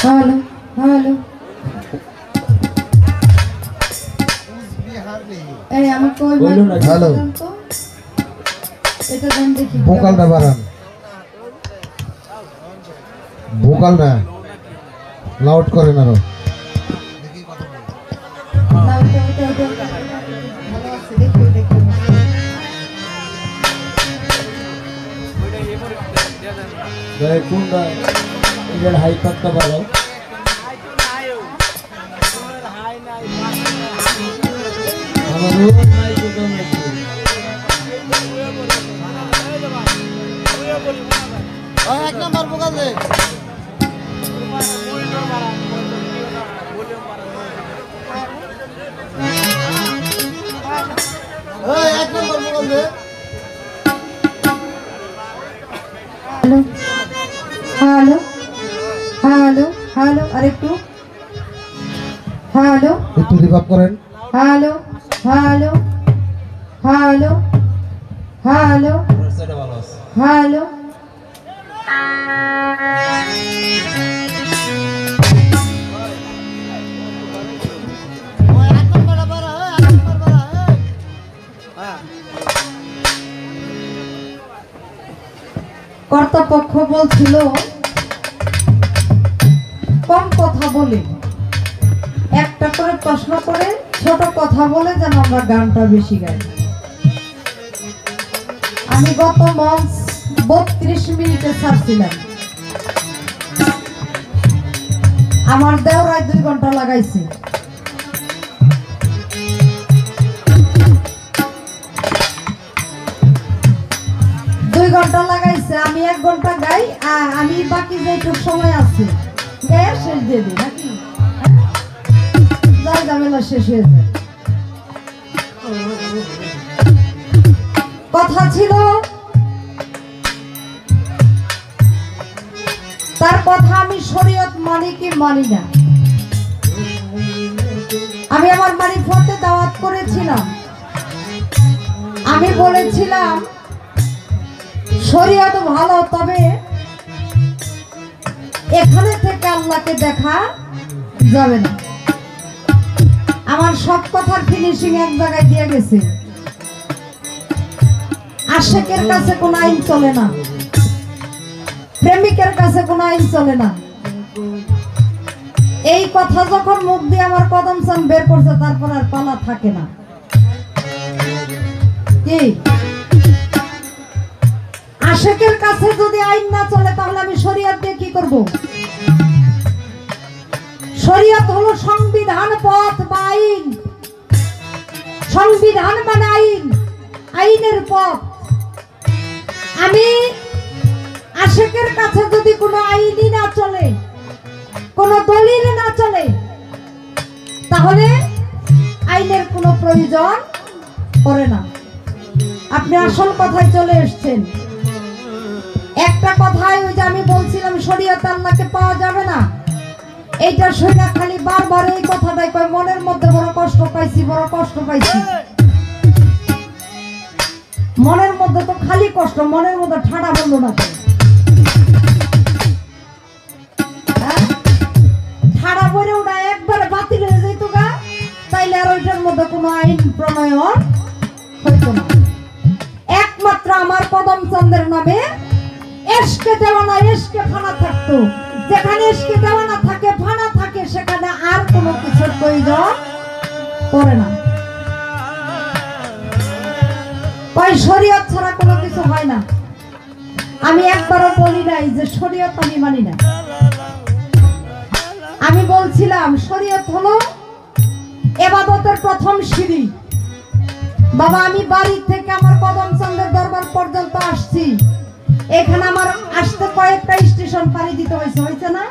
Hello hello এই আমাকে ওই হ্যালো এটা দেন দেখি ভোকালটা বাড়ান ভোকালটা লাউড করেন আরো ভালো আছে দেখি দেখি কোনটা এটার হাই পাতটা ভালো আমার রোড নাই তো এক নাম্বার ভোকাল দে এক নাম্বার ভোকাল দে হ্যালো হ্যালো হ্যালো আরেকটু হ্যালো একটু রিভাব করেন hello hello hello hello hello কর্তাপক্ষ বলছিল কম কথা বলে একটা করে প্রশ্ন করে ছোট কথা বলে যেন আমরা গানটা বেশি গাই। আমি গত মঞ্চ 32 মিনিটে ছাড়ছিলাম, আমার দেওরায় 2 ঘন্টা লাগাইছে। আমি 1 ঘন্টা গাই, আর আমি বাকি যেটুকু সময় আছে গায়ে শেষ দিয়ে দিই নাকি যাই ঝামেলা শেষ হয়ে যায়। কথা ছিল তার কথা আমি শরীয়ত মানি কি মানি না। আমি আমার মারিফতে দাওয়াত করেছিলাম, আমি বলেছিলাম শরীয়ত ভালো, তবে এখানে থেকে আল্লাহকে দেখা যাবে না। আমার সব কথার ফিনিশিং এক জায়গায় দিয়ে গেছে। আশিকের কাছে কোনো আইন চলে না, প্রেমিকের কাছে কোনো আইন চলে না। এই কথা যখন মুখ দিয়ে আমার কদম চান বের করছে, তারপর আর পালা থাকে না। কি আশিকের কাছে যদি আইন না চলে, তাহলে আমি শরীয়ত দিয়ে কি করব? শরীয়ত হলো সংবিধান, পথ বা আইন। সংবিধান মানে আইন, আইনের পথ। আমি আশিকের কাছে যদি কোনো আইনই না চলে, কোনো দলিল না চলে, তাহলে আইনের কোনো প্রয়োজন পড়ে না। আপনি আসল কথায় চলে এসেছেন। একটা কথাই ওই যে আমি বলছিলাম শরীয়তে আল্লাহকে পাওয়া যাবে না, এইটা শুনে খালি বারবার এই কথাটাই কয়, মনের মধ্যে বড় কষ্ট পাইছি, বড় কষ্ট পাইছি। মনের মধ্যে তো খালি কষ্ট, মনের মধ্যে ঠাডা বললো না তো, ঠাডা বলে ওটা একবারে বাতিল হয়ে যেত গা, তাইলে আর ওইটার মধ্যে কোনো আইন প্রণয়ন হইতো না। একমাত্র আমার কদম চন্দ্রের নামে এশকে দেওয়ানা, এশকে ফানা থাকতো। যেখানে এশকে দেওয়ানা থাকে, ফানা থাকে, সেখানে আর কোনো কিছুর প্রয়োজন পড়ে না। ওই শরীয়ত ছাড়া কোনো কিছু হয় না। আমি একবারও বলি নাই যে শরীয়ত আমি মানি না। আমি বলছিলাম শরীয়ত হলো ইবাদতের প্রথম সিঁড়ি। বাবা, আমি বাড়ি থেকে আমার কদম চন্দ্রের দরবার পর্যন্ত আসছি, এখানে আমার আসতে কয়েকটা স্টেশন পাড়ি দিতে হয়েছে না?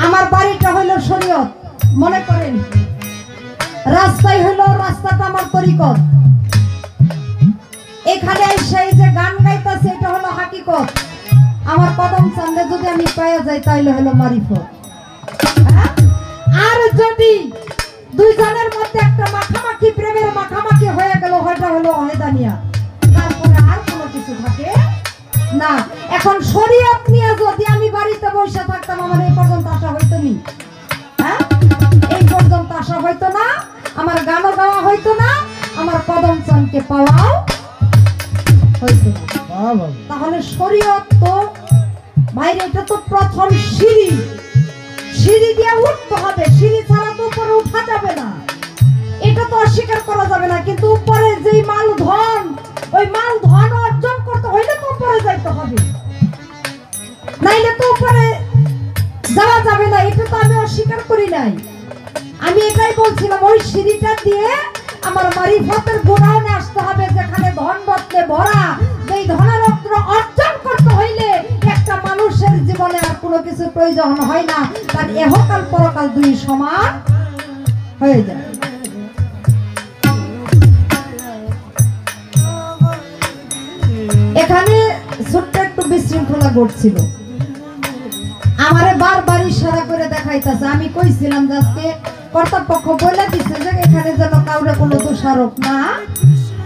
আমার বাড়িটা হইলো শরীয়ত, মনে করেন রাস্তাই হইলো, রাস্তাটা আমার তরিকত। এখানে সেই যে গান গাইতেছে, এটা হলো হাকিকত। আমার কদম চন্দ্রে যদি আমি পাওয়া যাই, তাইলে হলো মারিফত। আর যদি দুইজনের মধ্যে একটা মাখামাখি, প্রেমের মাখামাখি হয়ে গেল, হয়টা হলো অহেদানিয়া, তারপরে আর কোনো কিছু থাকে না। এখন শরীয়ত নিয়ে যদি আমি বাড়িতে বসে থাকতাম, আমার এই পর্যন্ত আসা হইতো না, আমার কদম চানকে পাওয়াও হইতো না। তাহলে শরীয়ত তো ভাইরে এটা তো প্রথম সিঁড়ি, সিঁড়ি দিয়ে উঠতে হবে, সিঁড়ি ছাড়া তো উপরে উঠা যাবে না, এটা তো অস্বীকার করা যাবে না। কিন্তু উপরে যেই মাল ধন, ওই মাল ধন অর্জন করতে হইলে তো উপরে যাইতে হবে, নাইলে তো উপরে যাওয়া যাবে না। এটা তো আমি অস্বীকার করি নাই, আমি এটাই বলছিলাম ওই সিঁড়িটা দিয়ে আমার মারিফতের গোডাউনে আসতে হবে, যেখানে ধন রত্নে ভরা। এই ধনরত্ন অর্জন করতে হইলে একটা মানুষের জীবনে আর কোনো কিছু প্রয়োজন হয় না, তার এহকাল পরকাল দুই সমান হয়ে যায়। এখানে ছোট্ট একটু বিশৃঙ্খলা ঘটছিল, আমারে বারবার ইশারা করে দেখাইতেছে। আমি কইছিলাম যে আজকে কর্তৃপক্ষ বলে দিচ্ছে যে এখানে যেন কাউরে কোনো দোষারোপ না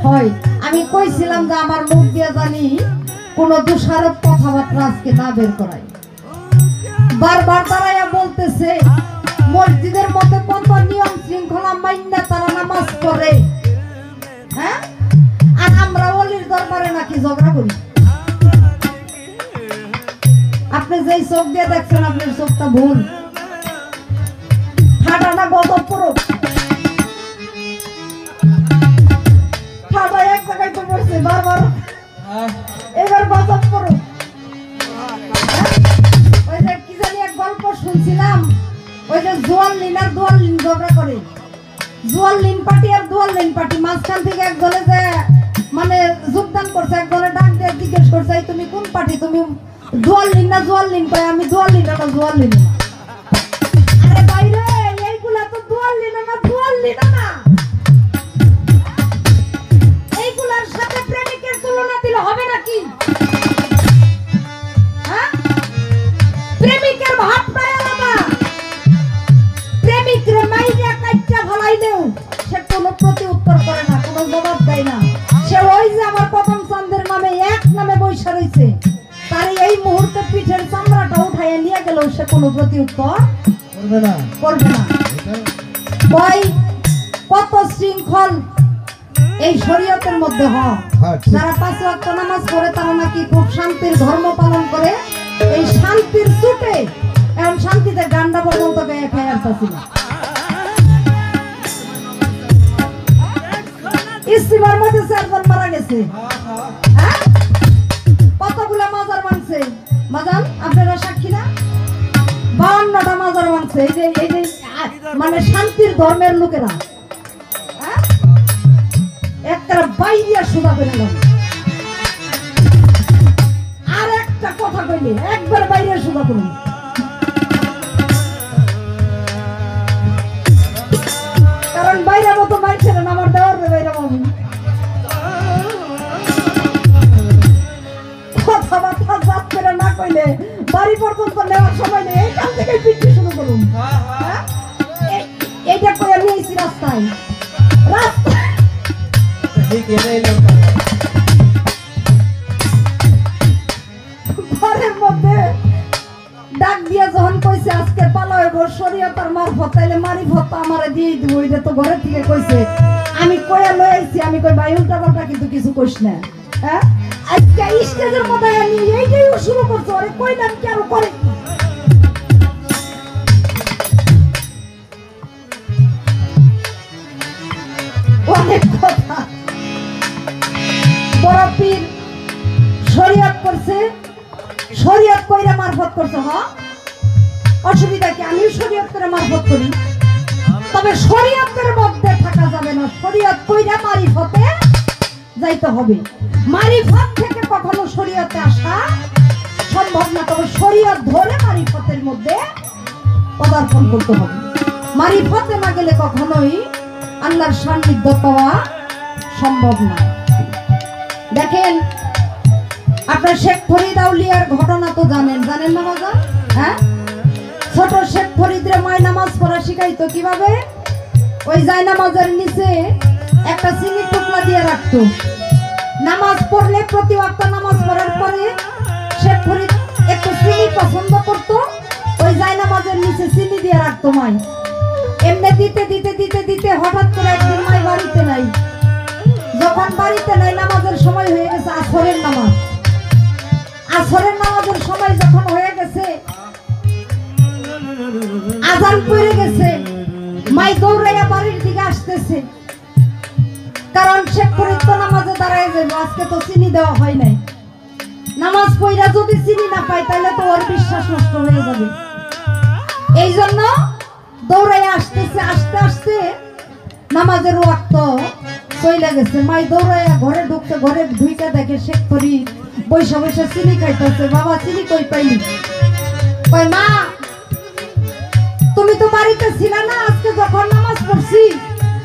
হয়। আমি কইছিলাম যে আমার মুখ দিয়ে জানি কোনো দোষারোপ কথাবার্তা আজকে না বের করাই। বারবার দাঁড়াইয়া বলতেছে মসজিদের মধ্যে কত নিয়ম শৃঙ্খলা মাইন্না তারা নামাজ পড়ে, হ্যাঁ, আর আমরা ওলির দরবারে নাকি ঝগড়া করি। আপনি যেই চোখ দিয়ে দেখছেন আপনার চোখটা ভুল, ঠাডাটা গজব পুরো ঠাডা এক জায়গায় তো পড়ছে বারবার, এবার গজব পুরো। ওই যে কি জানি এক গল্প শুনছিলাম, ওই যে জোয়াল্লিন আর দোয়াল্লিন ঝগড়া করে, জোয়াল্লিন পার্টি আর দোয়াল্লিন পার্টি, মাঝখান থেকে একজনে যে মানে যোগদান করছে, একজনে ডাক দিয়ে জিজ্ঞেস করছে তুমি কোন পার্টি, তুমি দোয়াল্লিন না জোয়াল্লিন? কয় আমি দোয়াল্লিন না জোয়াল্লিন না। আরে বাইরে এইগুলা তো দোয়াল্লিন না জোয়াল্লিন না, এইগুলার সাথে প্রেমিকের তুলনা দিলে হবে নাকি? হ্যাঁ, প্রেমিকের ভাবটাই আলাদা। প্রেমিকরে মাইরা কাইটা ফলাইলেও সে কোনো প্রতি উত্তর করে না, কোনো জবাব দেয় না। সে ওই যে আমার প্রথম চন্দ্রের নামে এক নামে বৈশা রয়েছে, তার এই মুহূর্তে পিঠের চামড়াটা উঠাইয়া নিয়ে গেল, সে কোনো প্রতি উত্তর করবে না। ওই কত শৃঙ্খল এই শরীয়তের মধ্যে হয়। যারা 5 ওয়াক্ত নামাজ পড়ে তারা নাকি খুব শান্তির ধর্ম পালন করে। এই শান্তির ছুটে এখন শান্তিতে গান্ডা পর্যন্ত গায়ে খেয়ে আসতেছিল। ইস্তিমার মধ্যে 4 জন মারা গেছে, হ্যাঁ, কতগুলা মাজার ভাঙছে। মাজার আপনারা সাক্ষী না? 52টা মাজার ভাঙছে। এই যে মানে শান্তির ধর্মের লোকেরা, হ্যাঁ, একটা বাইরিয়া সুদা করে গেল। আর একটা কথা কইলে একবার বাইরে সুদা করুন। কারণ বাইরে মতো মাইছে না, আমার দেওয়ার বাইরে মামি কথাবার্তা জাত করে না কইলে বাড়ি পর্যন্ত নেওয়ার সময় নেই, এইখান থেকে পিঠি শুরু করুন। এইটা করে আমি এসেছি রাস্তায়, ঘরের মধ্যে ডাক দিয়ে যখন কইছে আজকে পালায় গো শরীয়তের মারফত, তাইলে মারিফত আমারে দিয়ে দিব, এটা তো ঘরের থেকে কইছে। আমি কইয়া লই আইছি, আমি কই ভাই উল্টা পাল্টা কিন্তু কিছু কইস না, হ্যাঁ, আজকে স্টেজের মধ্যে আমি এইটাই শুরু করছো। আরে কইলাম কি আর করে অনেক কথা। বড় পীর শরীয়ত করছে, শরীয়ত কইরা মারফত করছে, হ্যাঁ, অসুবিধা কি? আমিও শরীয়ত করে মারফত করি, তবে শরীয়তের মধ্যে থাকা যাবে না, শরীয়ত কইরা মারিফতে যাইতে হবে। মারিফত থেকে কখনো শরীয়তে আসা সম্ভব না, তবে শরীয়ত ধরে মারিফতের মধ্যে পদার্পণ করতে হবে। মারিফতে না গেলে কখনোই আল্লাহর সান্নিধ্য পাওয়া সম্ভব না। দেখেন আপনার শেখ ফরিদ আউলিয়ার ঘটনা তো জানেন, জানেন না বাবা? হ্যাঁ, ছোট শেখ ফরিদরে মায় নামাজ পড়া শিখাইতো কিভাবে? ওই জায়নামাজের নিচে একটা চিনি টুকরা দিয়ে রাখতো। নামাজ পড়লে প্রতি ওয়াক্ত নামাজ পড়ার পরে শেখ ফরিদ একটু চিনি পছন্দ করতো, ওই জায়নামাজের নিচে চিনি দিয়ে রাখতো মায়। এমনি দিতে দিতে দিতে দিতে হঠাৎ করে একদিন মাই বাড়িতে নাই। যখন বাড়িতে নাই, নামাজের সময় হয়ে গেছে, আসরের নামাজ। আসরের নামাজের সময় যখন হয়ে গেছে, আজান পড়ে গেছে, মাই দৌড়াইয়া বাড়ির দিকে আসতেছে। কারণ শেখ ফরিদ তো নামাজে দাঁড়ায় যাবে, আজকে তো চিনি দেওয়া হয় নাই। নামাজ পড়া যদি চিনি না পাই তাহলে তো ওর বিশ্বাস নষ্ট হয়ে যাবে। এই জন্য দৌড়াইয়া আসতেছে। আস্তে আস্তে নামাজের ওয়াক্ত চলে গেছে। মাই দৌড়াইয়া ঘরে ঢুকতে, ঘরে ঢুইকা দেখে শেখ ফরিদ বৈশা বৈশা চিনি খাইতেছে। বাবা চিনি কই পাইনি? কয় মা, তুমি তো বাড়িতে ছিলা না, আজকে যখন নামাজ পড়ছি,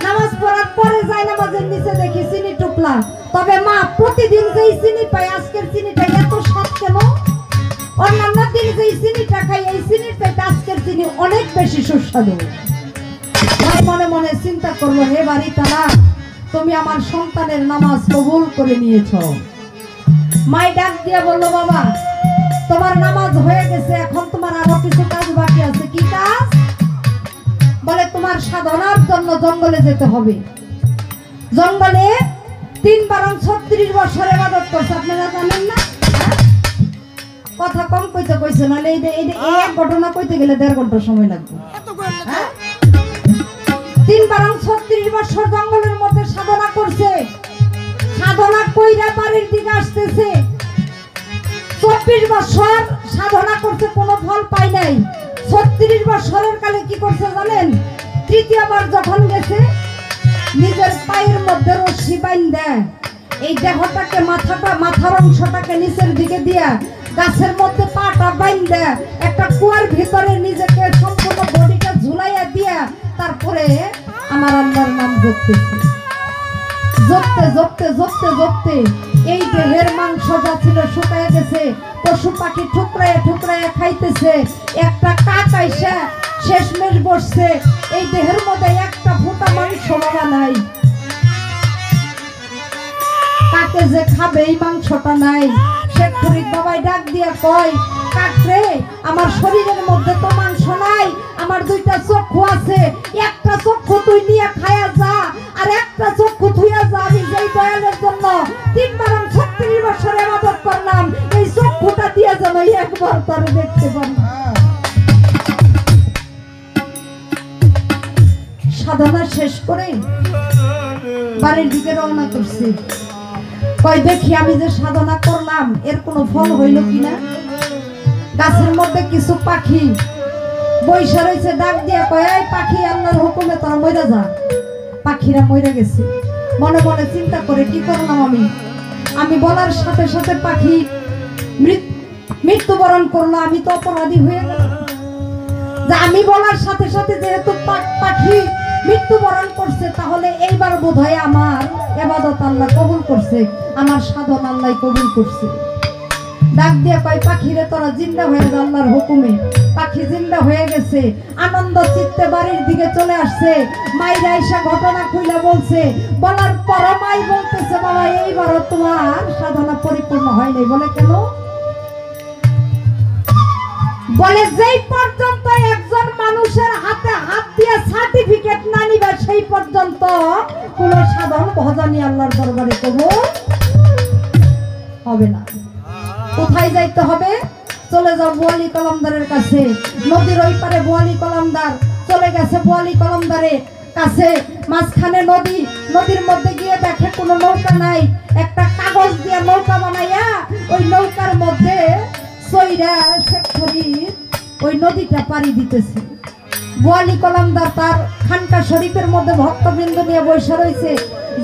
নামাজ পড়ার পরে যাই নামাজের নিচে দেখি চিনি টুকলা। তবে মা, প্রতিদিন যেই চিনি পাই আজকের চিনিটা এত স্বাদ কেন? অন্যান্য দিন যেই চিনিটা খাই এই চিনির চাইতে আজকের চিনি অনেক বেশি সুস্বাদু। ভাই মনে মনে চিন্তা করলো, হে বাড়ি তারা, তুমি আমার সন্তানের নামাজ কবুল করে নিয়েছ। মাই ডাক দিয়ে বলল, বাবা তোমার নামাজ হয়ে গেছে, এখন তোমার আরো কিছু কাজ বাকি আছে। কি কাজ? বলে তোমার সাধনার জন্য জঙ্গলে যেতে হবে। জঙ্গলে ৩-৩৬ বছর ইবাদত করছে, আপনারা জানেন না? কথা কম কইতে কইছে, নাহলে এই এক ঘটনা কইতে গেলে ১.৫ ঘন্টা সময় লাগবে। ৩-৩৬ বছর জঙ্গলের মধ্যে সাধনা করছে। সাধনা কইরা বাড়ির দিকে আসতেছে। ২৪ বছর সাধনা করছে, কোনো ফল পাই নাই। ৩৬ বছরের কালে কি করছে জানেন? তৃতীয়বার যখন গেছে, নিজের পায়ের মধ্যে রশি বাইন্ধা এই দেহটাকে, মাথার অংশটাকে নিচের দিকে দিয়া গাছের মধ্যে পাটা বাইন্ধা একটা কুয়ার ভিতরে নিজেকে সম্পূর্ণ বডিটা ঝুলাইয়া দিয়া তারপরে আমার আল্লাহর নাম জপতেছে। জপতে জপতে জপতে জপতে এই দেহের মাংস যা ছিল শুকায় গেছে। পশু পাখি ঠুকরাইয়া ঠুকরাইয়া খাইতেছে। একটা কাক আইসা শেষমেশ বসছে। এই দেহের মধ্যে একটা ফোঁটা মাংস বাবা নাই। কাকে যে খাবে এই মাংসটা নাই। শেখ ফরিদ বাবাই ডাক দিয়া কয়, কাক রে, আমার শরীরের মধ্যে তো মাংস নাই, আমার 2টা চক্ষু আছে, একটা চক্ষু তুই নিয়ে খায়া যা, আর একটা চক্ষু থুইয়া যা। আমি যেই দয়ালের জন্য ৩-৩৬ বছর ইবাদত করলাম, এই চক্ষুটা দিয়ে যেন একবার তারে দেখতে পারি। সাধনা শেষ করে বাড়ির দিকে রওনা করছে। কয় দেখি আমি যে সাধনা করলাম এর কোনো ফল হইল কিনা। গাছের মধ্যে কিছু পাখি বৈশা রয়েছে, ডাক দিয়া কয়, এই পাখি, আল্লাহর হুকুমে তোরা মইরা যা। পাখিরা মইরা গেছে। মনে মনে চিন্তা করে, কি করলাম আমি বলার সাথে সাথে পাখি মৃত্যুবরণ করলো। আমি তো অপরাধী হয়ে গেলাম। আমি বলার সাথে সাথে যেহেতু পাখি মৃত্যুবরণ করছে, তাহলে এইবার বোধহয় আমার ইবাদত আল্লাহ কবুল করছে, আমার সাধন আল্লাহ কবুল করছে। ডাক দিয়া কয়, পাখিরে তোরা জিন্দা হয়ে যা আল্লাহর হুকুমে। পাখি জিন্দা হয়ে গেছে, আনন্দ চিত্তে বাড়ির দিকে চলে আসছে। মাইরা আইসা ঘটনা খুইলা বলছে। বলার পর মাই বলতেছে, বাবা এইবারও তোমার সাধনা পরিপূর্ণ হয় নাই। বলে কেন? বলে যেই পর্যন্ত একজন মানুষের হাতে হাত দিয়ে সার্টিফিকেট না নিবে, সেই পর্যন্ত কোন সাধন ভজনী আল্লাহর দরবারে কবুল হবে না। কোথায় যাইতে হবে? চলে যাও বোয়ালি কলমদারের কাছে। নদীর ওই পারে বোয়ালি কলমদার চলে গেছে। বোয়ালি কলমদারের কাছে মাঝখানে নদী। নদীর মধ্যে গিয়ে দেখে কোনো নৌকা নাই। একটা কাগজ দিয়ে নৌকা বানাইয়া ওই নৌকার মধ্যে সইরা শেখ ফরিদ ওই নদীটা পাড়ি দিতেছে। বোয়ালি কলমদার তার খানকা শরীফের মধ্যে ভক্তবৃন্দ নিয়ে বসে রয়েছে।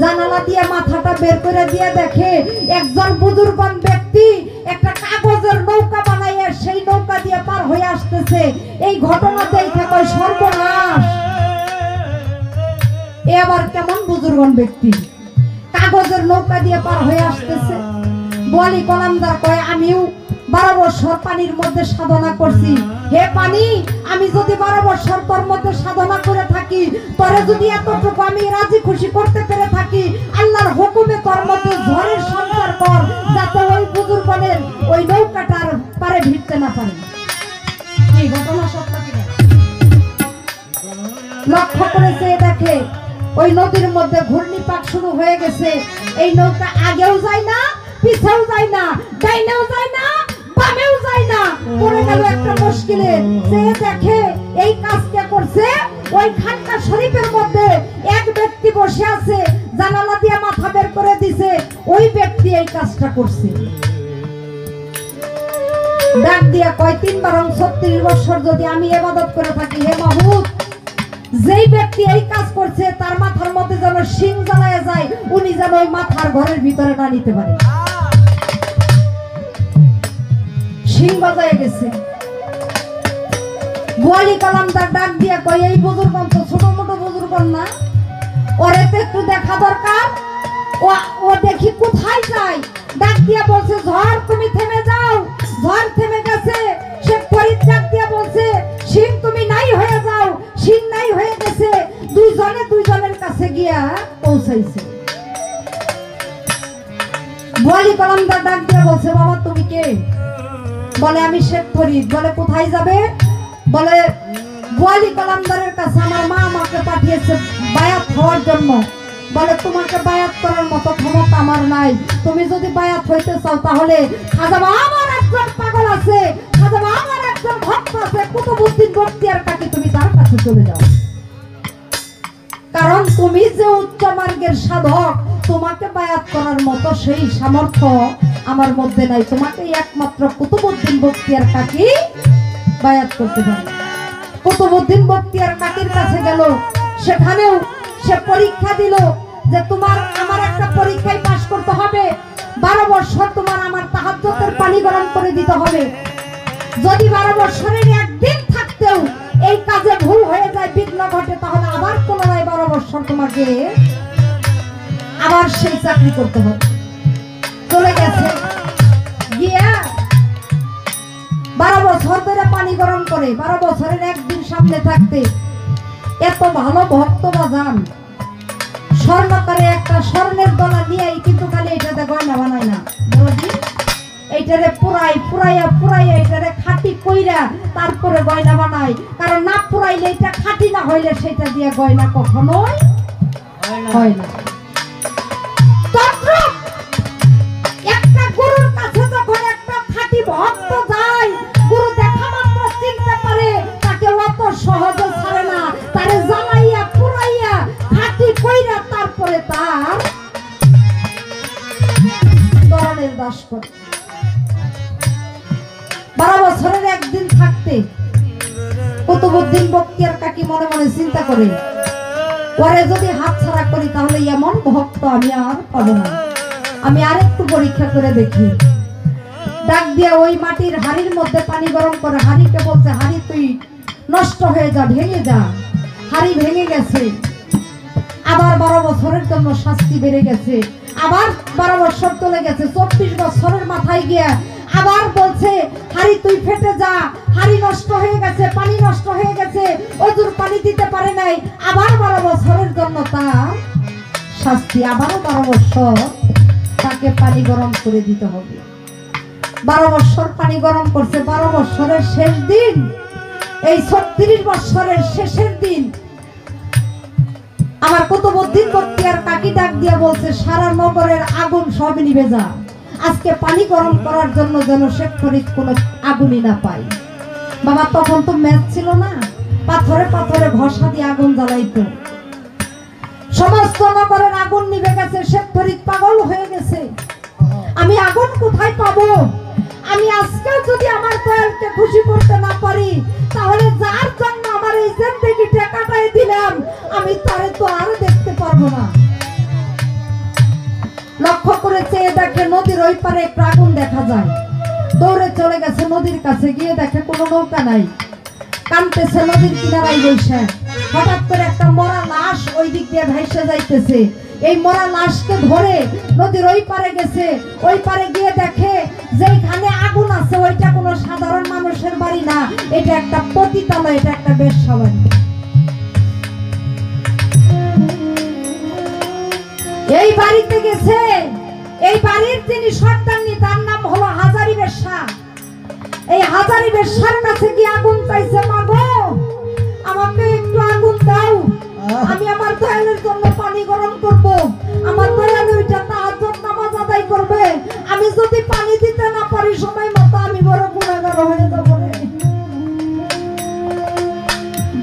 জানালা দিয়ে মাথাটা বের করে দিয়ে দেখে একজন বুজুর্গান ব্যক্তি একটা কাগজের নৌকা বানাইয়া সেই নৌকা দিয়ে পার হয়ে আসতেছে। এই ঘটনা দেখে কয়, সর্বনাশ, এ আবার কেমন বুজুর্গান ব্যক্তি, কাগজের নৌকা দিয়ে পার হয়ে আসতেছে। বোয়ালি কলমদার কয়, আমিও 12 বছর পানির মধ্যে সাধনা করছি। হে পানি, আমি যদি 12 বছর তোর মধ্যে সাধনা করে থাকি, তোরে যদি এতটুকু আমি রাজি খুশি করতে পেরে থাকি, আল্লাহর হুকুমে তোর মধ্যে ঝড়ের সঞ্চার কর, যাতে ওই বুজুর্গনের ওই নৌকাটার পারে ভিড়তে না পারে। এই ঘটনা সত্য কিনা? লক্ষ্য করেছে দেখে ওই নদীর মধ্যে ঘূর্ণিপাক শুরু হয়ে গেছে। এই নৌকা আগেও যায় না, পিছেও যায় না, ডাইনেও যায় না, বামেও যায় না, পড়ে গেল একটা মুশকিলে। সে দেখে এই কাজটা করছে ওই খানকা শরীফের মধ্যে এক ব্যক্তি বসে আছে, জানালা দিয়ে মাথা বের করে দিছে, ওই ব্যক্তি এই কাজটা করছে। ডাক দিয়া কয় 3 বরং 36 বছর যদি আমি ইবাদত করে থাকি, হে মাহবুব, যেই ব্যক্তি এই কাজ করছে তার মাথার মধ্যে যেন শিং জ্বালায় যায়, উনি যেন ওই মাথার ঘরের ভিতরে না নিতে পারে। শিং বাজায় গেছে। গোয়ালি কালামদার ডাক দিয়া কয় এই বুজুর্গ তো ছোট মোটো বুজুর্গ না, ওরে তো একটু দেখা দরকার, ও দেখি কোথায় যায়। ডাক দিয়া বলছে ঝড় তুমি থেমে যাও। ঝড় থেমে গেছে। সে ফরিদ ডাক দিয়া বলছে শিং তুমি নাই হয়ে যাও। শিং নাই হয়ে গেছে। দুইজনে দুইজনের কাছে গিয়া পৌঁছাইছে। গোয়ালি কালামদার ডাক দিয়া বলছে বাবা তুমি কে? বলে আমি শেখ ফরিদ। বলে কোথায় যাবে? বলে গোয়ালি কালামদারের কাছে আমার মা আমাকে পাঠিয়েছে বায়াত হওয়ার জন্য। বলে তোমাকে বায়াত করার মতো ক্ষমতা আমার নাই। তুমি যদি বায়াত হইতে চাও তাহলে খাজা আমার একজন পাগল আছে, খাজা আমার একজন ভক্ত আছে, কুতুবউদ্দিন বখতিয়ার কাকি, তুমি তার কাছে চলে যাও। কারণ তুমি যে উচ্চ মার্গের সাধক, তোমাকে বায়াত করার মতো সেই সামর্থ্য আমার মধ্যে নাই। তোমাকে একমাত্র কুতুবউদ্দিন বখতিয়ার কাকি বায়াত করতে পারে। কুতুবউদ্দিন বখতিয়ার কাকির কাছে গেল। সেখানেও সে পরীক্ষা দিল যে তোমার আমার একটা পরীক্ষায় পাশ করতে হবে। 12 বছর তোমার আমার তাহাজ্জুদের পানি গরম করে দিতে হবে। যদি 12 বছরের একদিন থাকতেও এই কাজে ভুল হয়ে যায়, বিঘ্ন ঘটে, তাহলে আবার পুনরায় 12 বছর তোমাকে আবার সেই চাকরি করতে হবে। চলে গেছে। গিয়া 12 বছর ধরে পানি গরম করে, 12 বছরের একদিন সামনে থাকতে এত ভালো ভক্ত বাজান, স্বর্ণকারে একটা স্বর্ণের দলা নিয়ে, কিন্তু খালি এটাতে গয়না বানায় না, এইটারে পুরাইয়া এটারে খাঁটি কইরা তারপরে গয়না বানায়। কারণ না পুরাইলে এটা খাঁটি না হইলে সেটা দিয়ে গয়না কখনোই হয় না। একটা গুরুর কাছে যখন একটা খাঁটি ভক্ত যায়, গুরু দেখা মাত্র চিনতে পারে, তাকে অত সহজে ছাড়ে না, তারে জ্বালাইয়া পুরাইয়া খাঁটি কইরা তারপরে তার দরনের দাস করে। 12 বছরের একদিন থাকতে কুতুবউদ্দিন বখতিয়ার কাকি মনে মনে চিন্তা করে, ওরে যদি হাত ছাড়া করি তাহলে এমন ভক্ত আমি আর পাবো না, আমি আর একটু পরীক্ষা করে দেখি। ডাক দিয়া ওই মাটির হাড়ির মধ্যে পানি গরম করে হাড়িকে বলছে, হাড়ি তুই নষ্ট হয়ে যা, ভেঙে যা। হাড়ি ভেঙে গেছে। আবার 12 বছরের জন্য শাস্তি বেড়ে গেছে। আবার 12 বছর চলে গেছে। 24 বছরের মাথায় গিয়া আবার বলছে হাড়ি তুই ফেটে যা। হাড়ি নষ্ট হয়ে গেছে, পানি নষ্ট হয়ে গেছে, ওজুর পানি দিতে পারে নাই। আবার 12 বছরের জন্য তার শাস্তি। আবারও 12 বছর তাকে পানি গরম করে দিতে হবে। 12 বছর পানি গরম করছে। 12 বছরের শেষ দিন, এই 36 বছরের শেষের দিন, আমার কুতুবউদ্দিন বখতিয়ার কাকি ডাক দিয়া বলছে সারা নগরের আগুন সব নিভে যা। আজকে পানি গরম করার জন্য যেন শেখ ফরিদ কোনো আগুনই না পায়। বাবা তখন তো ম্যাচ ছিল না, পাথরে পাথরে ঘষা দিয়ে আগুন জ্বালাইতো। সমস্ত নগরের আগুন নিভে গেছে। শেখ ফরিদ পাগল হয়ে গেছে, আমি আগুন কোথায় পাবো? আমি আজকে যদি আমার দয়ালকে খুশি করতে না পারি, তাহলে যার জন্য আমার এই জিন্দেগিটা কাটাই দিলাম, আমি তারে তো আর দেখতে পারবো না। লক্ষ্য করে চেয়ে দেখে নদীর ওই পারে একটা আগুন দেখা যায়। দৌড়ে চলে গেছে নদীর কাছে, গিয়ে দেখে কোনো নৌকা নাই। কাঁদতেছে নদীর কিনারায় বসে। হঠাৎ করে একটা মরা লাশ ওই দিক দিয়ে ভাইসে যাইতেছে। এই মরা লাশকে ধরে নদীর ওই পারে গেছে। ওই পারে গিয়ে দেখে যেখানে আগুন আছে ওইটা কোনো সাধারণ মানুষের বাড়ি না, এটা একটা পতিতালয়, এটা একটা বেশ্যা বাড়ি। এই বাড়িতে গেছে, এই বাড়ির যিনি সর্দারনি তার নাম হলো হাজারি বেশ্যা। এই হাজারি বেশ্যার কাছে গিয়ে আগুন চাইছে, মাগো আমাকে একটু আগুন দাও।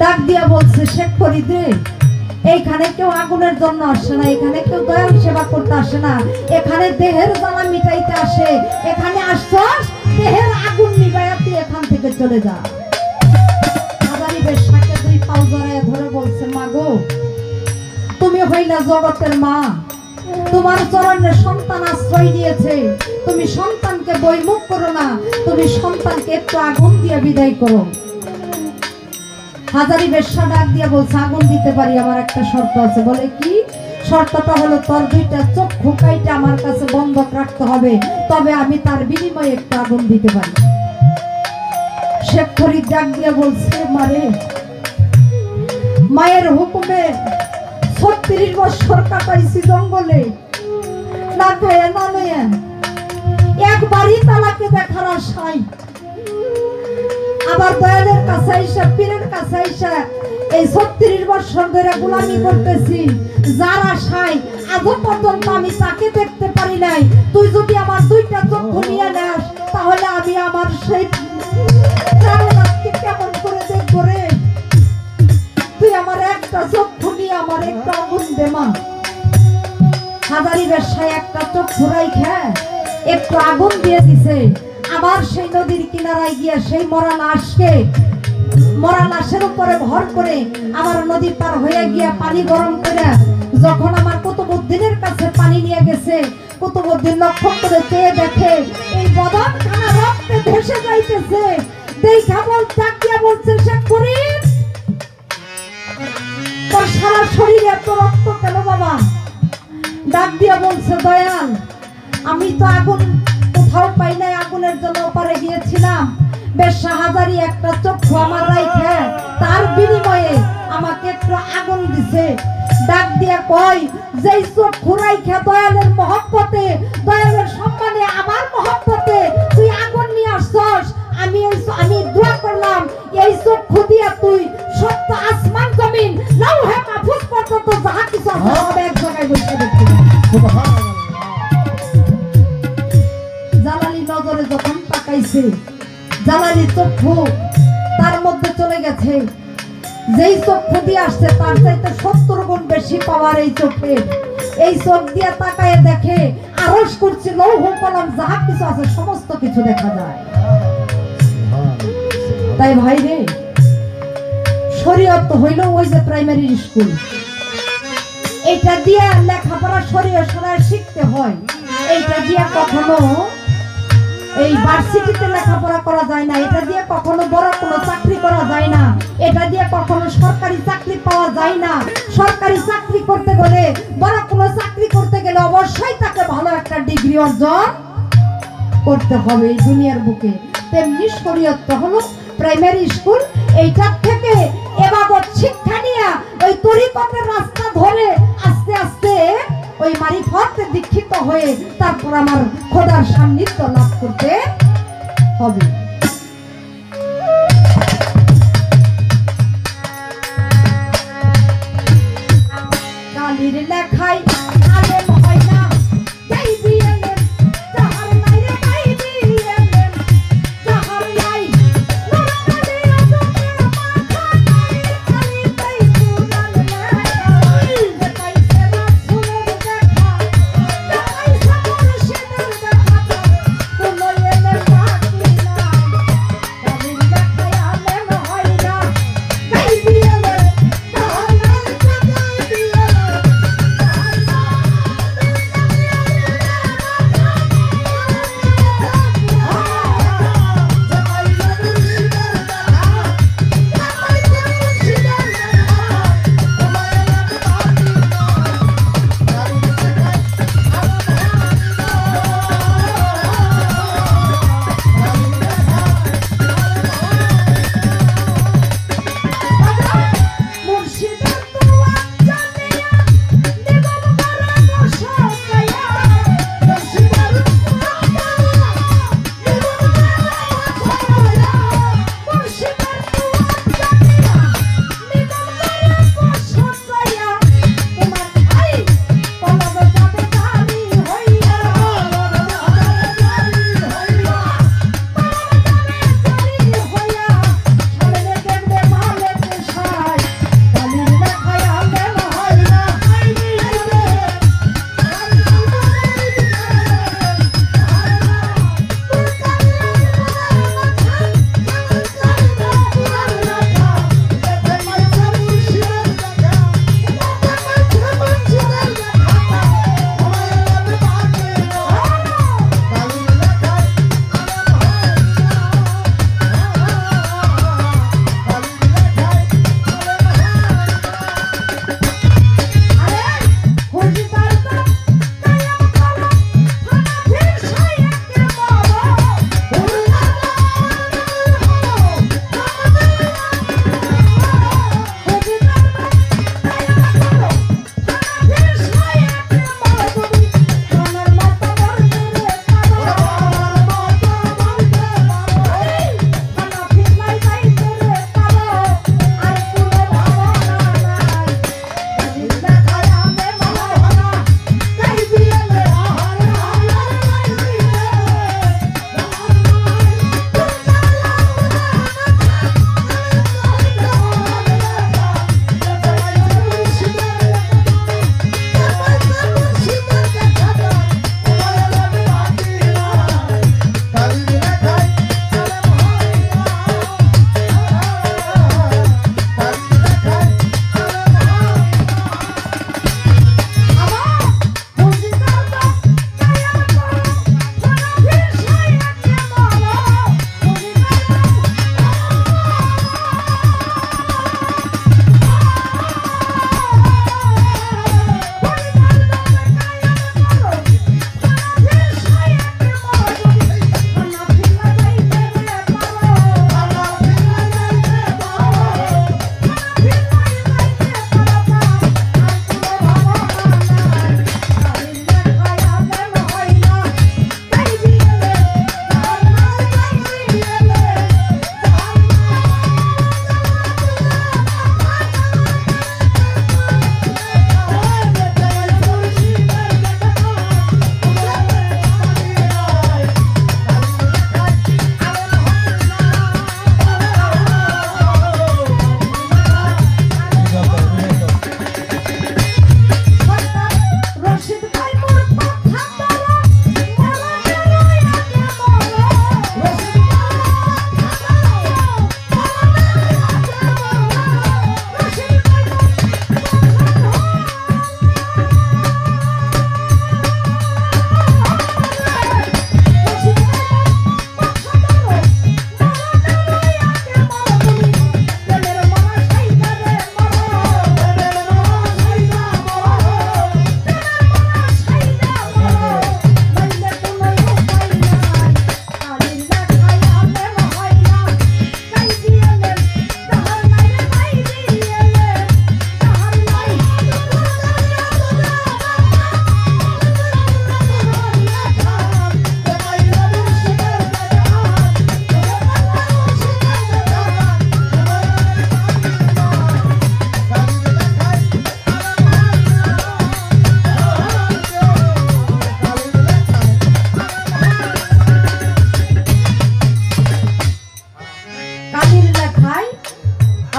ডাক দিয়া বলছে, শেখ ফরিদ রে, এইখানে কেউ আগুনের জন্য আসে না, এখানে কেউ দয়াল সেবা করতে আসে না, এখানে দেহের জ্বালা মিটাইতে আসে। এখানে আসছস দেহের আগুন নিভাইয়া তুই এখান থেকে চলে যা। হাজারি বেশ্যাকে দুই পাও জড়াইয়া ধরে বলছে, মা গো, তুমি হইলা জগতের মা, তোমার চরণে সন্তান আশ্রয় দিয়েছে, তুমি সন্তানকে বৈমুখ করো না, তুমি সন্তানকে একটু আগুন দিয়ে বিদায় করো। হাজারি বেশ্যা ডাক দিয়ে বলছে, আগুন দিতে পারি, আমার একটা শর্ত আছে। বলে কি? শর্তটা হলো তোর দুইটা চক্ষু কাইটা আমার কাছে বন্ধক রাখতে হবে, তবে আমি তার বিনিময়ে একটু আগুন দিতে পারি। শেখ ফরিদ ডাক দিয়ে বলছে, মারে, মায়ের হুকুমে 36 বছর কাটাইছি জঙ্গলে, না খায়া না নয়া, একবারই তালাকে দেখার আশায়, আবার দয়ালের কাছে আইসা, পীরের কাছে আইসা এই 36 বছর ধরে গোলামি করতেছি, যার আশায় আজও পর্যন্ত আমি তাকে দেখতে পারি নাই। তুই যদি আমার দুইটা চক্ষু নিয়ে নেস, তাহলে আমি আমার সেই প্রাণনাথকে কেমন করে দেখবো রে? তুই আমার একটা চক্ষু নিয়ে আমার একটা আগুন দে মা। হাজারি বেশ্যায় একটা চক্ষু রাইখা একটু আগুন দিয়ে দিছে। আবার সেই নদীর কিনারায় গিয়া সেই মরা লাশের উপরে ভর করে আমার নদী পার হয়ে গিয়া পানি গরম করে যখন আমার কুতুবউদ্দিনের কাছে পানি নিয়ে গেছে, কুতুবউদ্দিন লক্ষ্য করে চেয়ে দেখে এই বদন খানা রক্তে ভেসে যাইতেছে। দেখা বলছে, শেখ ফরিদ, তোর সারা শরীরে এত রক্ত কেন বাবা? ডাক দিয়া বলছে, দয়াল, আমি তো আগুন কোথাও পাই নাই, আগুনের জন্য ওপারে গিয়েছিলাম, বেশ্যা হাজারি একটা চক্ষু আমার রাইখে তার বিনিময়ে আমাকে একটু আগুন দিছে। ডাক দিয়া কয়, যেই চক্ষু রাইখে দয়ালের মহব্বতে, দয়ালের সম্মানে, আমার মহব্বতে তুই আগুন নিয়ে আসছস, আমি দোয়া করলাম এই চক্ষু দিয়া তুই সত্য আসমান জমিন লাউহে মাহফুজ পর্যন্ত যাহা কিছু আছে সব এক জায়গায় বসে দেখতে পাবি। জালালি নজরে যখন তাকাইছে, জালালি চক্ষু তার মধ্যে চলে গেছে, যেই চক্ষু দিয়ে আসছে তার চাইতে 70 গুণ বেশি পাওয়ার এই চোখে। এই চোখ দিয়ে তাকায় দেখে আরশ কুরসি লৌহ কলম যাহা কিছু আছে সমস্ত কিছু দেখা যায়। তাই ভাই রে, শরীয়ত হইল ওই যে প্রাইমারি স্কুল, এটা দিয়ে লেখাপড়া শরীয়ত শরীয়ত শিখতে হয়। এইটা দিয়ে কখনো এই ভার্সিটিতে লেখাপড়া করা যায় না, এটা দিয়ে কখনো বড় কোনো চাকরি করা যায় না, এটা দিয়ে কখনো সরকারি চাকরি পাওয়া যায় না। সরকারি চাকরি করতে গেলে, বড় কোনো চাকরি করতে গেলে অবশ্যই তাকে ভালো একটা ডিগ্রি অর্জন করতে হবে এই দুনিয়ার বুকে। তেমনি শরীয়ত হলো প্রাইমারি স্কুল, এইটার থেকে ইবাদত শিক্ষা নিয়ে ওই তরিকতের রাস্তা ধরে আস্তে আস্তে ওই মারিফতে দীক্ষিত হয়ে তারপর আমার খোদার সান্নিধ্য লাভ করতে হবে। কালির লেখাই আলেম হয় না, গাইবি আলেম যাহার নাই রে, গাইবি আলেম যাহার নাই। নুরনবী আজমের মাথা নাই, খালি তাই কুরআন লেখাই। যে পাইছে রাসূলের দেখা, যে পাইছে মুর্শিদের দেখা, কোনো এলেম বাকি নাই।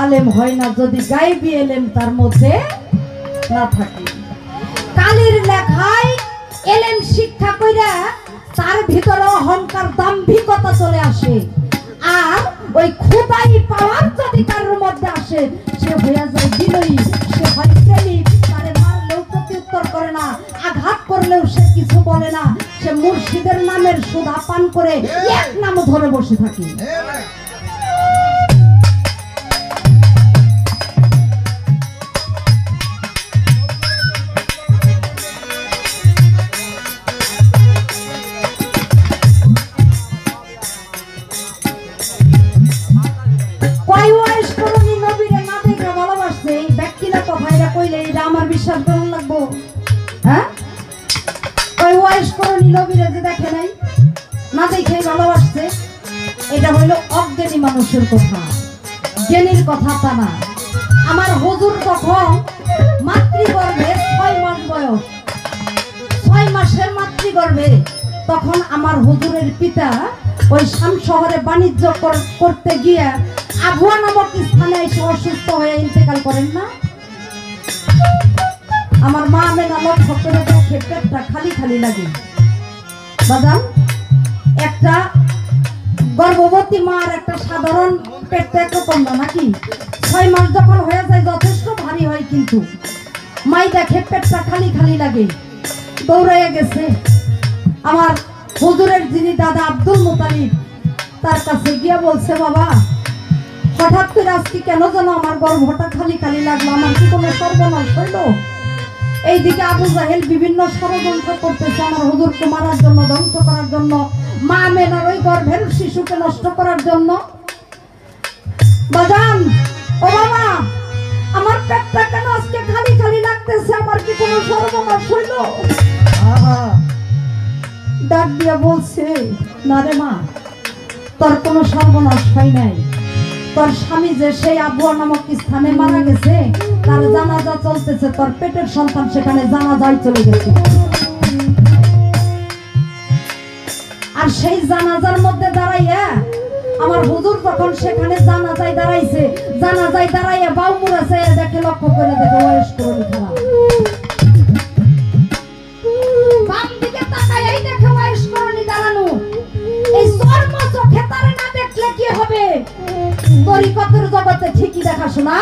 আলেম হয় না যদি গায়েবী এলেম তার মধ্যে না থাকে। কালির লেখায় এলেম শিক্ষা কইরা তার ভিতরে অহংকার দাম্ভিকতা চলে আসে, আর ওই খোদাই পাওয়ার যদি কারোর মধ্যে আসে সে হয়ে যায় বিনয়ী, সে হয় প্রেমিক, তারে মারলেও প্রত্যুত্তর করে না, আঘাত করলেও সে কিছু বলে না, সে মুর্শিদের নামের সুধা পান করে এক নাম ধরে বসে থাকে। আমার বিশ্বাস করার লাগবো? হ্যাঁ, ওই ওয়াইস করণী নবীরা যে দেখে নাই, না দেখে ভালোবাসছে, এটা হইলো অজ্ঞানী মানুষের কথা, জ্ঞানীর কথা তা না। আমার হুজুর তখন মাতৃগর্ভে 6 মাস বয়স, 6 মাসের মাতৃগর্ভে তখন আমার হুজুরের পিতা ওই শাম শহরে বাণিজ্য করতে গিয়ে আবুয়া নামক স্থানে এসে অসুস্থ হয়ে ইন্তেকাল করেন না। আমার মা মেনা লক্ষ্য করে দেখে পেটটা খালি খালি লাগে। বাজান, একটা গর্ভবতী মার একটা সাধারণ পেটটা একরকম না নাকি? 6 মাস যখন হয়ে যায় যথেষ্ট ভারী হয়, কিন্তু মাই দেখে পেটটা খালি খালি লাগে, দৌড়াইয়া গেছে আমার হুজুরের যিনি দাদা আব্দুল মুতালিব, তার কাছে গিয়া বলছে, বাবা হঠাৎ করে আজকে কেন যেন আমার গর্ভটা খালি খালি লাগলো, আমার কি কোনো সর্বনাশ হইল? এইদিকে আবু জাহেল বিভিন্ন ষড়যন্ত্র করতেছে আমার হুজুরকে মারার জন্য, ধ্বংস করার জন্য, মা মেনার ওই গর্ভের শিশুকে নষ্ট করার জন্য। বাজান, ও বাবা, আমার পেটটা কেন আজকে খালি খালি লাগতেছে, আমার কি কোনো সর্বনাশ হইল? ডাক দিয়া বলছে, না রে মা, তোর কোনো সর্বনাশ হয় নাই, তোর স্বামী যে সেই আবুয়া নামক স্থানে মারা গেছে, তার জানাজা চলতেছে, তোর পেটের সন্তান সেখানে জানাজায় চলে গেছে। আর সেই জানাজার মধ্যে দাঁড়াইয়া আমার হুজুর তখন সেখানে জানাজায় দাঁড়াইছে, জানাজায় দাঁড়াইয়া বাউমুরা চাইয়া দেখে, লক্ষ্য করে দেখে ওয়াইস করণী খারাপ, বাম দিকে তাকাইয়াই দেখে ওয়াইস করণী দাঁড়ানো। এই চর্ম চোখে তারে না দেখলে কি হবে? তরিকতের জগতে ঠিকই দেখাশোনা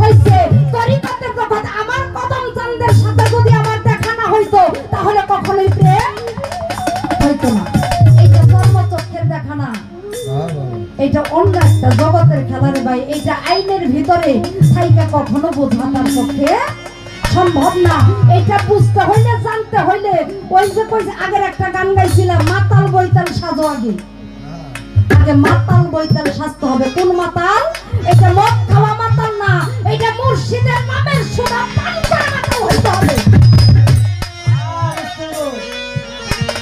হইছে, তরিকতের জগৎ আমার কদম চাঁদের সাথে যদি আমার দেখা না হইতো তাহলে কখনোই প্রেম হইতো না। এইটা চর্ম চোখের দেখা না, এইটা অন্য একটা জগতের খেলা রে ভাই। এইটা আইনের ভিতরে থাইকা কখনো বোঝা তার পক্ষে সম্ভব না। এটা বুঝতে হইলে, জানতে হইলে, ওই যে কইছে আগের একটা গান গাইছিলাম, মাতাল বইতাল সাজো, আগে আগে মাতাল বইতাল সাজতে হবে। কোন মাতাল? এটা মদ খাওয়া মাতাল না, এটা মুর্শিদের নামের সুধা পান করা মাতাল হইতে হবে।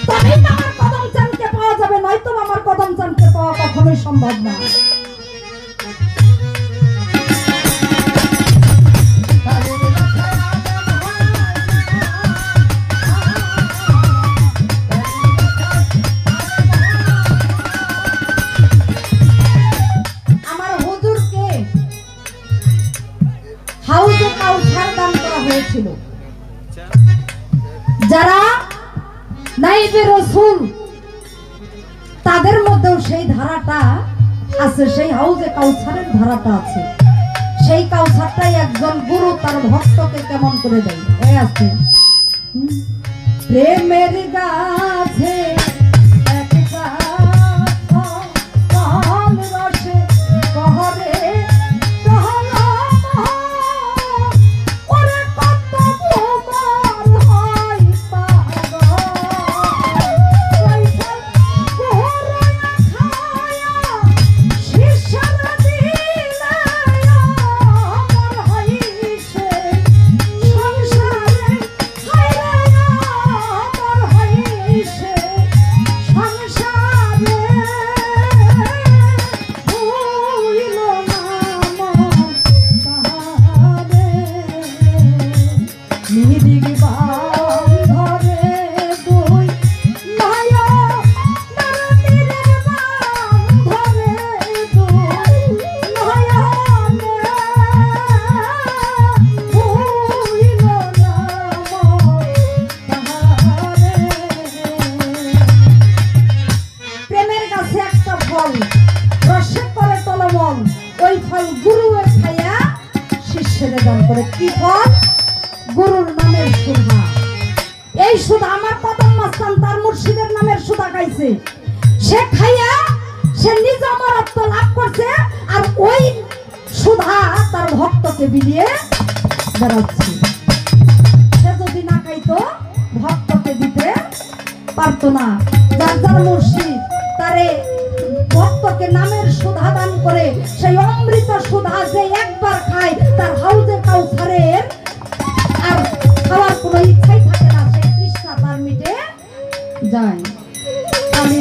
তবেই তো আমার কদম চাঁদকে পাওয়া যাবে, নয়তো আমার কদম চাঁদকে পাওয়া কখনোই সম্ভব না। যারা নাইবে রাসূল তাদের মধ্যেও সেই ধারাটা আছে, সেই হাউজে কাউসারের ধারাটা আছে। সেই কাউসারটাই একজন গুরু তার ভক্তকে কেমন করে দেয়। এই আছে প্রেমের গাছে গুরু খাইয়া শিষ্যের দান করে। কি ফল? গুরুর নামের সুধা। এই সুধা আমার কদম মাস্তান তার মুর্শিদের নামের সুধা খাইছে। সে খাইয়া সে নিজ অমরত্ব লাভ করছে, আর ওই সুধা তার ভক্তকে বিলিয়ে বেড়াচ্ছে। সে যদি না খাইতো ভক্তকে দিতে পারতো না। যার যার মুর্শিদ তারে ভক্তকে নামের সুধা দান করে, সেই অমৃত সুধা যে একবার খায় তার হাউজে কাউসারের আর খাওয়ার কোনো ইচ্ছাই থাকে না, সেই তৃষ্ণা তার মিটে যায়। আমি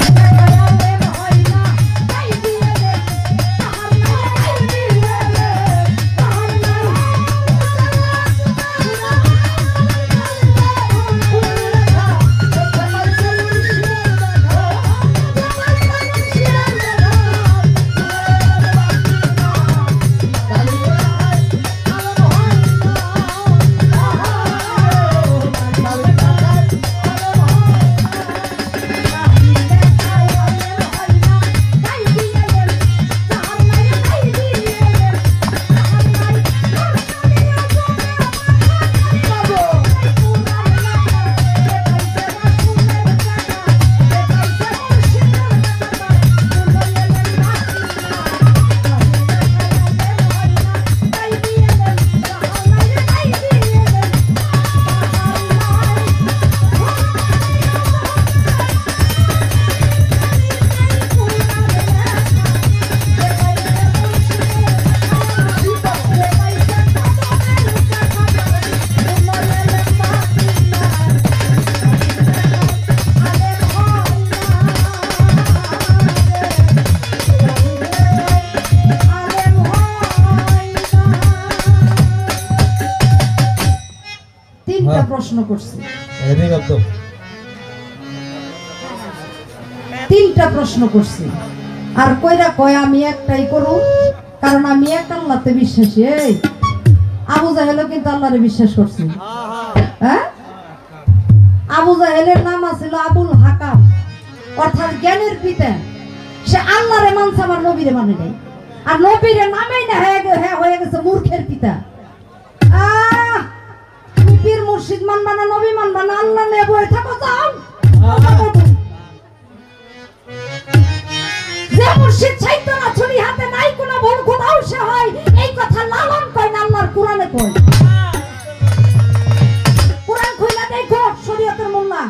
প্রশ্ন করছি, তিনটা প্রশ্ন করছি, আর কইরা কয় আমি একটাই করু, কারণ আমি এক আল্লাহতে বিশ্বাসী। এই আবু জাহেলও কিন্তু আল্লাহরে বিশ্বাস করছি। হ্যাঁ, আবু জাহেলের নাম আছিল আবুল হাকাম, অর্থাৎ জ্ঞানের পিতা। সে আল্লাহরে মানছে, আমার নবীরে মানে নাই। আর নবীরে নামেই না হয়ে গেছে মূর্খের পিতা। পীর মুর্শিদ মানবা না, নবী মানবা না, আল্লাহ নিয়ে বয়ে থাকো যাও। যে মুর্শিদ চাইতো না ছুরি হাতে নাই কোনো ভুল খোদাও সে হয়, এই কথা লালন কয় না আল্লাহর কোরআনে কয়। কোরআন খুইলা দেখো শরীয়তের মোল্লা।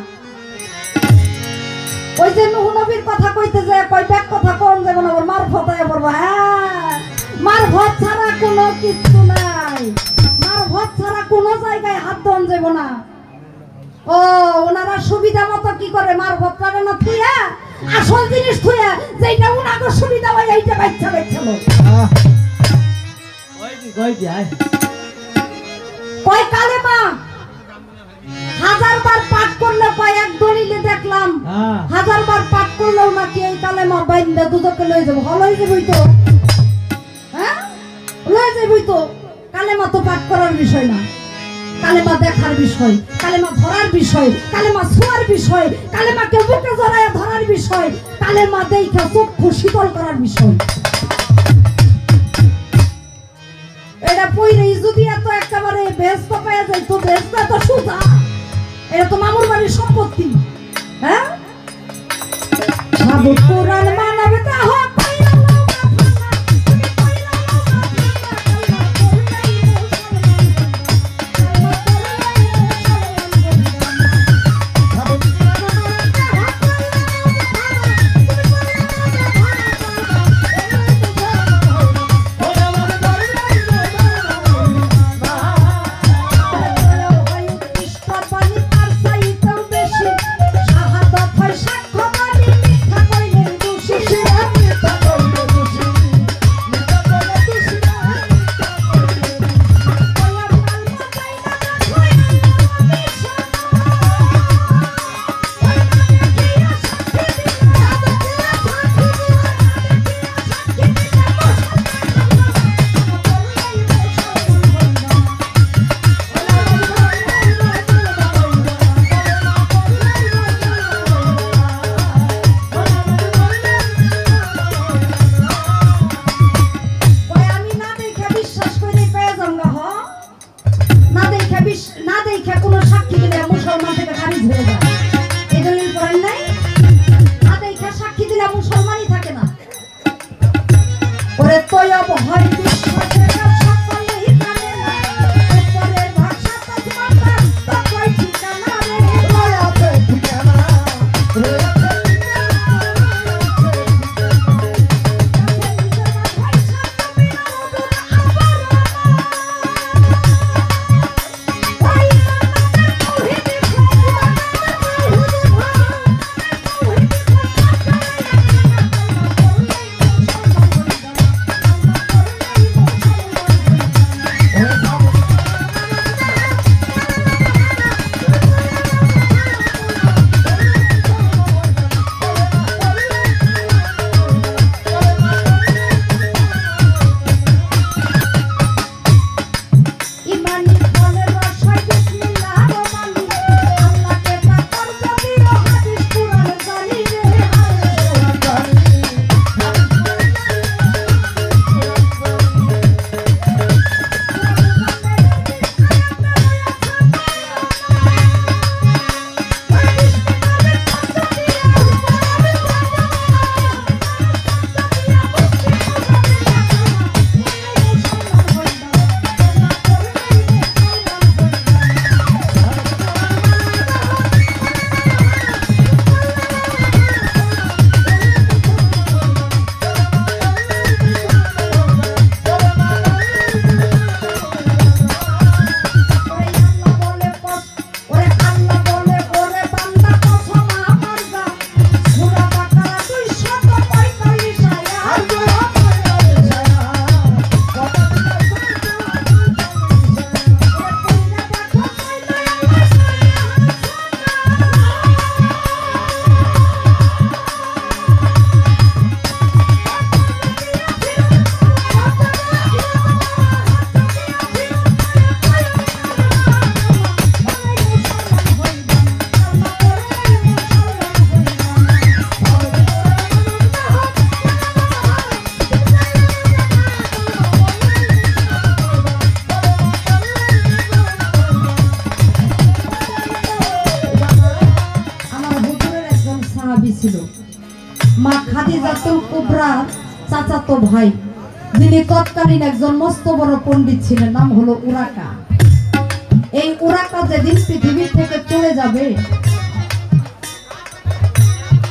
ওই যে নূহ নবীর কথা কইতে যায় কয় ব্যাক কথা কোন যেমন আবার মারফত আয়া পড়বা। হ্যাঁ, মারফত ছাড়া কোনো কিছু নাই, মারফত ছাড়া কোনো জায়গায় হাত দন যাব না। ও ওনারা সুবিধা মতো কি করে মারফত করে না থুইয়া আসল জিনিস থুইয়া, যেটা উনাকে সুবিধা হয় এইটা বাচ্চা বাচ্চা লোক কয় কালেমা 1000 বার পাঠ করলে পায়। এক দলিলে দেখলাম 1000 বার পাঠ করলেও নাকি এই কালেমা বাইন্দা দুদকে লয়ে যাবো। হলই যাবই তো, হ্যাঁ লয়ে যাবই তো। কালেমা তো পাঠ করার বিষয় না, কালেমা দেখার বিষয়, কালেমা ধরার বিষয়, কালেমা ছোঁয়ার বিষয়, কালেমাকে বুকে জড়ায় ধরার বিষয়, কালেমা দেখে চক্ষু শীতল করার বিষয়। এটা পইরে যদি এত একেবারে ব্যস্ত পেয়ে যায় তো ব্যস্ত এত সোজা, এটা তো মামুর বাড়ির সম্পত্তি। হ্যাঁ, সাধু কোরআন মানবে তা হোক সাহাদত হয় সাক্ষ্য মানি মিথ্যা কইলে দোষী। কুবরার চাচাতো ভাই, যিনি তৎকালীন একজন মস্ত বড় পণ্ডিত ছিলেন, নাম হলো উরাকা। এই উরাকা যেদিন পৃথিবী থেকে চলে যাবে,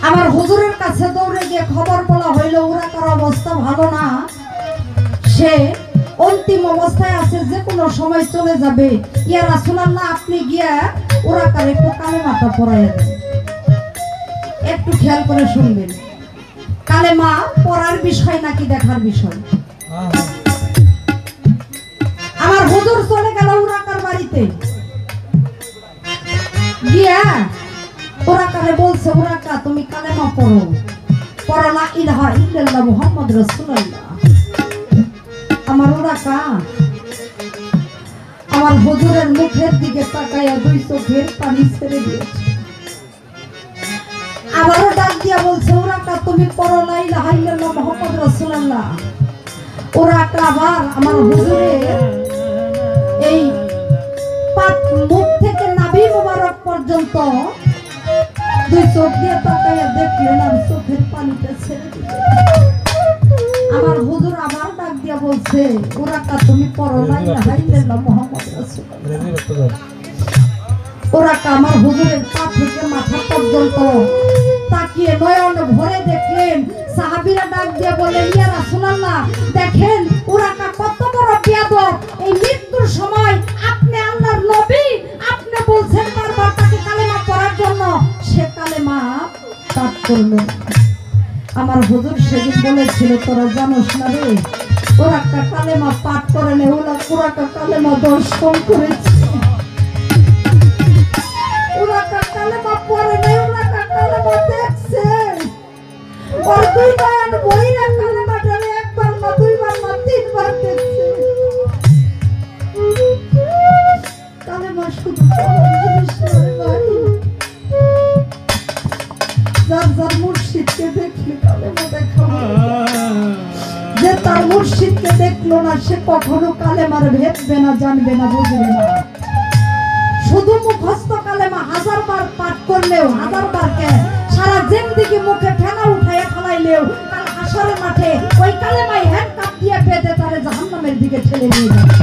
আমার হুজুরের কাছে দৌড়ে গিয়ে খবর বলা হইল উরাকার অবস্থা ভালো না, সে অন্তিম অবস্থায় আছে, যে কোনো সময় চলে যাবে। ইয়া রাসূলুল্লাহ, আপনি গিয়া উরাকার একটু কালেমাটা পড়াইয়া দেন। একটু খেয়াল করে শুনবেন, কালেমা পড়ার বিষয় নাকি দেখার বিষয়। আমার হুজুর চলে গেল উরাকার বাড়িতে, গিয়া উরাকারে বলছে, উরাকা তুমি কালেমা পড়ো, পড়ো লা ইলাহা ইল্লাল্লাহ মুহাম্মদ রাসূলুল্লাহ। আমার উরাকা আমার হুজুরের মুখের দিকে তাকাইয়া দুই চোখের পানি ছেড়ে দিয়েছে। আবারও ডাক দিয়া বলছে, উরাকা তুমি পড়ো লা ইলাহা ইল্লাল্লাহ মুহাম্মদ রাসূলুল্লাহ। উরাকা আবার আমার হুজুরের এই মুখ থেকে নাভি মোবারক পর্যন্ত দুই চোখ দিয়ে তাকাইয়া দেখলেন, আর চোখের পানিটা ছেড়ে দিলেন। আমার হুজুর আবার ডাক দিয়া বলছে, উরাকা তুমি পড়ো লা ইলাহা ইল্লাল্লাহ মুহাম্মদ রাসূলুল্লাহ। উরাকা আমার হুজুরের পা থেকে মাথা পর্যন্ত তাকিয়ে নয়ন ভরে দেখলেন। সাহাবীরা ডাক দিয়া বলেন, ইয়া রাসূলুল্লাহ, দেখেন উরাকা কত বড় বেয়াদব। এই মৃত্যুর সময় আপনি আল্লাহর নবী, আপনি বলছেন বারবার তাকে কালেমা পড়ার জন্য, সে কালেমা পাঠ করলো। আমার হুজুর সেদিন বলেছিল, তোরা জানোস না রে, উরাকা কালেমা পাঠ করে নে, উরাকা কালেমা দর্শন করেছে। উরাকা কালেমা পড়ে নে, উরাকা কালেমা দেখছে। ওর দুই নয়ন বইরা কালেমাটারে একবার না, দুইবার না, তিনবার দেখছে। কালেমা শুধু পড়ার জিনিস নয় ভাই। যার যার মুর্শিদকে দেখলে কালেমা দেখা হয়। যে তার মুর্শিদকে দেখলো না, সে কখনো কালেমার ভেদবে না, জানবে না, বুঝবে না। শুধু মুখস্থ কালেমা হাজার বার পাঠ করলেও, হাজার বার কেন, সারা জিন্দেগি মুখে ফেনা উঠাইয়া ফেলাইলেও, কাল হাসরের মাঠে ওই কালেমাই হ্যান্ডকাপ দিয়ে বেঁধে তারে জাহান্নামের দিকে ঠেলে নিয়ে যাবে।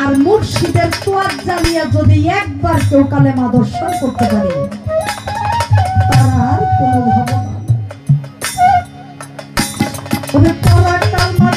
আর মুর্শিদের তোয়াজ জ্বালিয়ে যদি একবার কেউ কালেমা দর্শন করতে পারে, তার আর কোনো ভাবনা নেই। পড়া কালমা